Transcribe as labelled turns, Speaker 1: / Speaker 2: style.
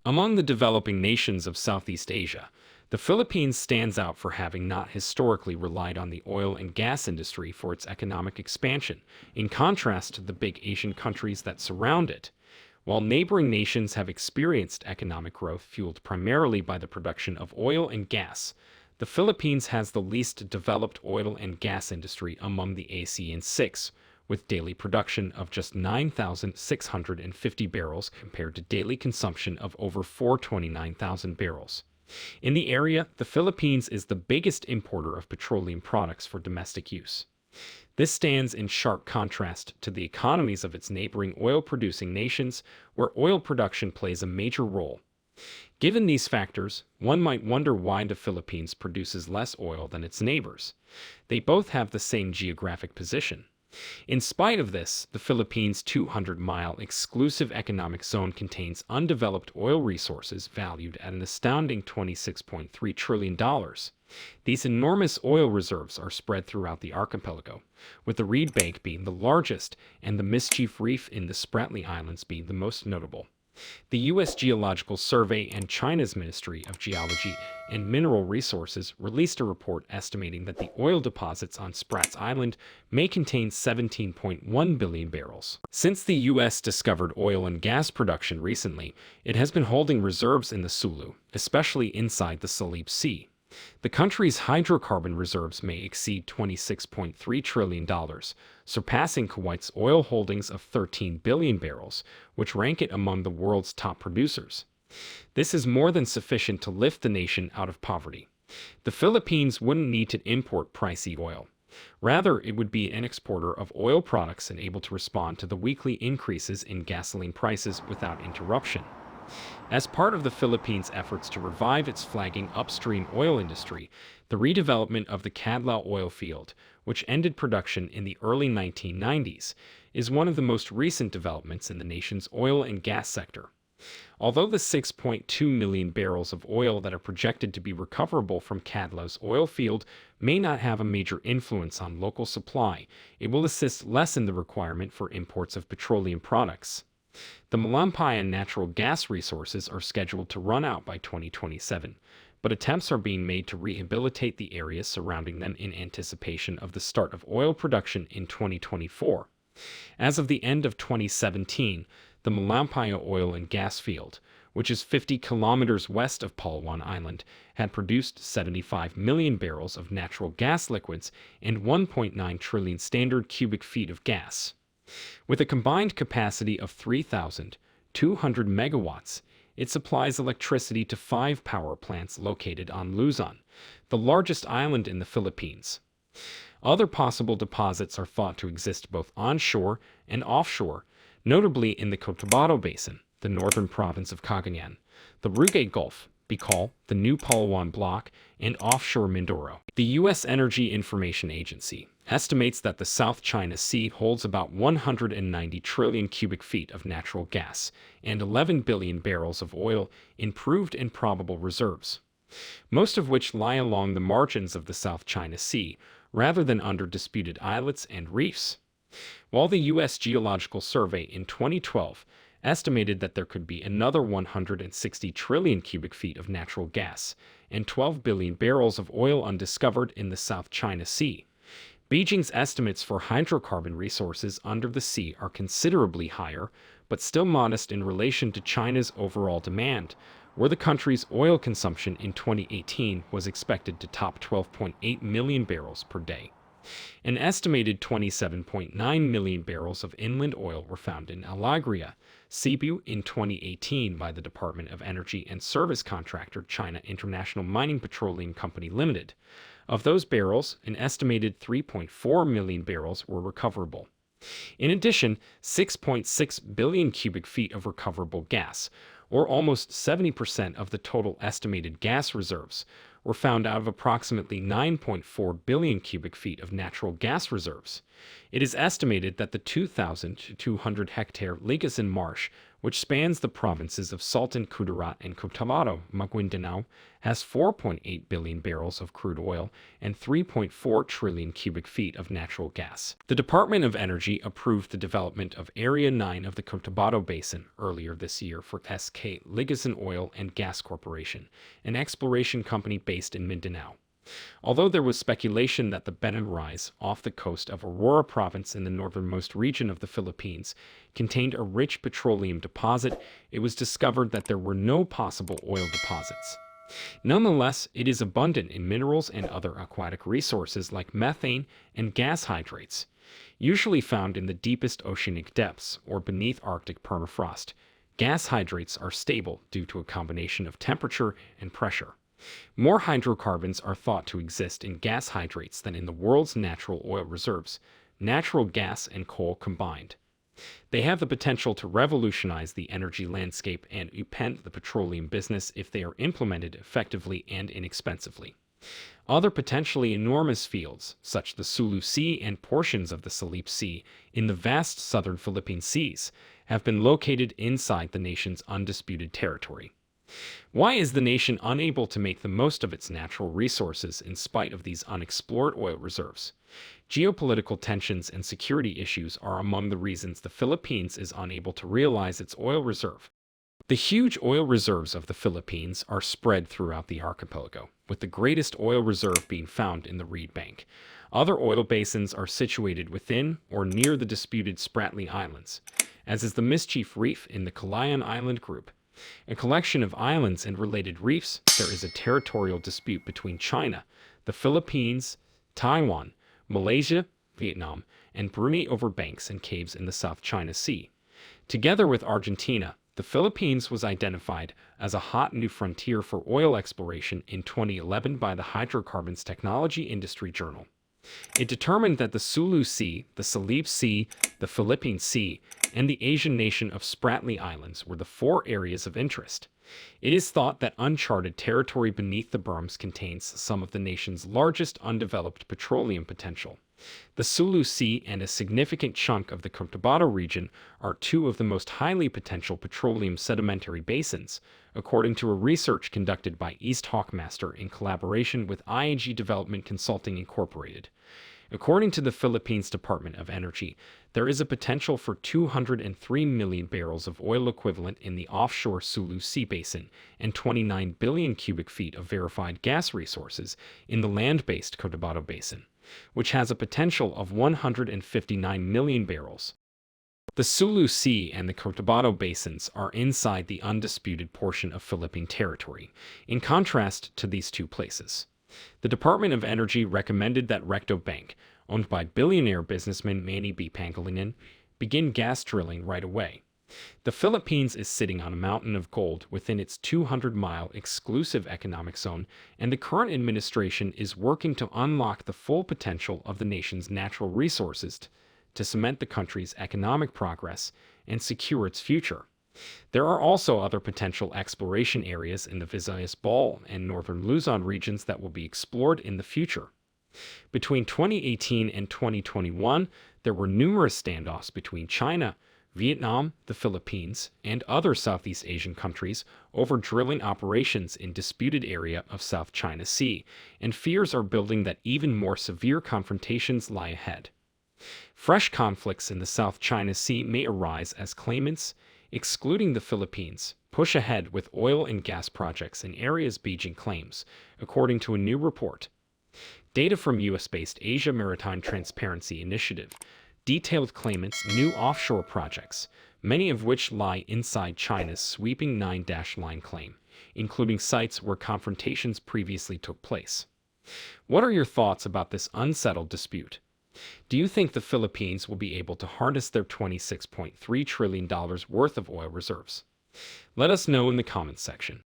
Speaker 1: Among the developing nations of Southeast Asia, the Philippines stands out for having not historically relied on the oil and gas industry for its economic expansion, in contrast to the big Asian countries that surround it. While neighboring nations have experienced economic growth fueled primarily by the production of oil and gas, the Philippines has the least developed oil and gas industry among the ASEAN 6, with daily production of just 9,650 barrels compared to daily consumption of over 429,000 barrels. In the area, the Philippines is the biggest importer of petroleum products for domestic use. This stands in sharp contrast to the economies of its neighboring oil-producing nations, where oil production plays a major role. Given these factors, one might wonder why the Philippines produces less oil than its neighbors. They both have the same geographic position. In spite of this, the Philippines' 200-mile exclusive economic zone contains undeveloped oil resources valued at an astounding $26.3 trillion. These enormous oil reserves are spread throughout the archipelago, with the Reed Bank being the largest and the Mischief Reef in the Spratly Islands being the most notable. The U.S. Geological Survey and China's Ministry of Geology and Mineral Resources released a report estimating that the oil deposits on Sprat's Island may contain 17.1 billion barrels. Since the U.S. discovered oil and gas production recently, it has been holding reserves in the Sulu, especially inside the Salib Sea. The country's hydrocarbon reserves may exceed $26.3 trillion, surpassing Kuwait's oil holdings of 13 billion barrels, which rank it among the world's top producers. This is more than sufficient to lift the nation out of poverty. The Philippines wouldn't need to import pricey oil. Rather, it would be an exporter of oil products and able to respond to the weekly increases in gasoline prices without interruption. As part of the Philippines' efforts to revive its flagging upstream oil industry, the redevelopment of the Cadlaw oil field, which ended production in the early 1990s, is one of the most recent developments in the nation's oil and gas sector. Although the 6.2 million barrels of oil that are projected to be recoverable from Cadlaw's oil field may not have a major influence on local supply, it will assist lessen the requirement for imports of petroleum products. The Malampayan natural gas resources are scheduled to run out by 2027, but attempts are being made to rehabilitate the areas surrounding them in anticipation of the start of oil production in 2024. As of the end of 2017, the Malampaya oil and gas field, which is 50 kilometers west of Palawan Island, had produced 75 million barrels of natural gas liquids and 1.9 trillion standard cubic feet of gas. With a combined capacity of 3,200 megawatts, it supplies electricity to 5 power plants located on Luzon, the largest island in the Philippines. Other possible deposits are thought to exist both onshore and offshore, notably in the Cotabato Basin, the northern province of Cagayan, the Rugay Gulf, Bicol, the New Palawan Block, and offshore Mindoro. The U.S. Energy Information Agency estimates that the South China Sea holds about 190 trillion cubic feet of natural gas and 11 billion barrels of oil in proved and probable reserves, most of which lie along the margins of the South China Sea rather than under disputed islets and reefs. While the U.S. Geological Survey in 2012 estimated that there could be another 160 trillion cubic feet of natural gas and 12 billion barrels of oil undiscovered in the South China Sea, Beijing's estimates for hydrocarbon resources under the sea are considerably higher, but still modest in relation to China's overall demand, where the country's oil consumption in 2018 was expected to top 12.8 million barrels per day. An estimated 27.9 million barrels of inland oil were found in Alagria, Cebu in 2018 by the Department of Energy and service contractor China International Mining Petroleum Company Limited. Of those barrels, an estimated 3.4 million barrels were recoverable. In addition, 6.6 billion cubic feet of recoverable gas, or almost 70% of the total estimated gas reserves, were found out of approximately 9.4 billion cubic feet of natural gas reserves. It is estimated that the 2,200-hectare Ligasen Marsh, which spans the provinces of Sultan Kudarat and Cotabato, Maguindanao, has 4.8 billion barrels of crude oil and 3.4 trillion cubic feet of natural gas. The Department of Energy approved the development of Area 9 of the Cotabato Basin earlier this year for SK Ligasen Oil and Gas Corporation, an exploration company based in Mindanao. Although there was speculation that the Benin Rise, off the coast of Aurora Province in the northernmost region of the Philippines, contained a rich petroleum deposit, it was discovered that there were no possible oil deposits. Nonetheless, it is abundant in minerals and other aquatic resources like methane and gas hydrates, usually found in the deepest oceanic depths or beneath Arctic permafrost. Gas hydrates are stable due to a combination of temperature and pressure. More hydrocarbons are thought to exist in gas hydrates than in the world's natural oil reserves, natural gas and coal combined. They have the potential to revolutionize the energy landscape and upend the petroleum business if they are implemented effectively and inexpensively. Other potentially enormous fields, such as the Sulu Sea and portions of the Salip Sea in the vast southern Philippine seas, have been located inside the nation's undisputed territory. Why is the nation unable to make the most of its natural resources in spite of these unexplored oil reserves? Geopolitical tensions and security issues are among the reasons the Philippines is unable to realize its oil reserve. The huge oil reserves of the Philippines are spread throughout the archipelago, with the greatest oil reserve being found in the Reed Bank. Other oil basins are situated within or near the disputed Spratly Islands, as is the Mischief Reef in the Calayan Island group. A collection of islands and related reefs, there is a territorial dispute between China, the Philippines, Taiwan, Malaysia, Vietnam, and Brunei over banks and caves in the South China Sea. Together with Argentina, the Philippines was identified as a hot new frontier for oil exploration in 2011 by the Hydrocarbons Technology Industry Journal. It determined that the Sulu Sea, the Salip Sea, the Philippine Sea, and the Asian nation of Spratly Islands were the 4 areas of interest. It is thought that uncharted territory beneath the berms contains some of the nation's largest undeveloped petroleum potential. The Sulu Sea and a significant chunk of the Cotabato region are 2 of the most highly potential petroleum sedimentary basins, according to a research conducted by East Hawkmaster in collaboration with IAG Development Consulting Incorporated. According to the Philippines Department of Energy, there is a potential for 203 million barrels of oil equivalent in the offshore Sulu Sea Basin and 29 billion cubic feet of verified gas resources in the land-based Cotabato Basin, which has a potential of 159 million barrels. The Sulu Sea and the Cotabato Basins are inside the undisputed portion of Philippine territory, in contrast to these 2 places. The Department of Energy recommended that Recto Bank, owned by billionaire businessman Manny B. Pangilinan, begin gas drilling right away. The Philippines is sitting on a mountain of gold within its 200-mile exclusive economic zone, and the current administration is working to unlock the full potential of the nation's natural resources to cement the country's economic progress and secure its future. There are also other potential exploration areas in the Visayas Baal and northern Luzon regions that will be explored in the future. Between 2018 and 2021, there were numerous standoffs between China, Vietnam, the Philippines, and other Southeast Asian countries over drilling operations in disputed area of South China Sea, and fears are building that even more severe confrontations lie ahead. Fresh conflicts in the South China Sea may arise as claimants, excluding the Philippines, push ahead with oil and gas projects in areas Beijing claims, according to a new report. Data from US-based Asia Maritime Transparency Initiative detailed claimants' new offshore projects, many of which lie inside China's sweeping 9-line claim, including sites where confrontations previously took place. What are your thoughts about this unsettled dispute? Do you think the Philippines will be able to harness their $26.3 trillion worth of oil reserves? Let us know in the comments section.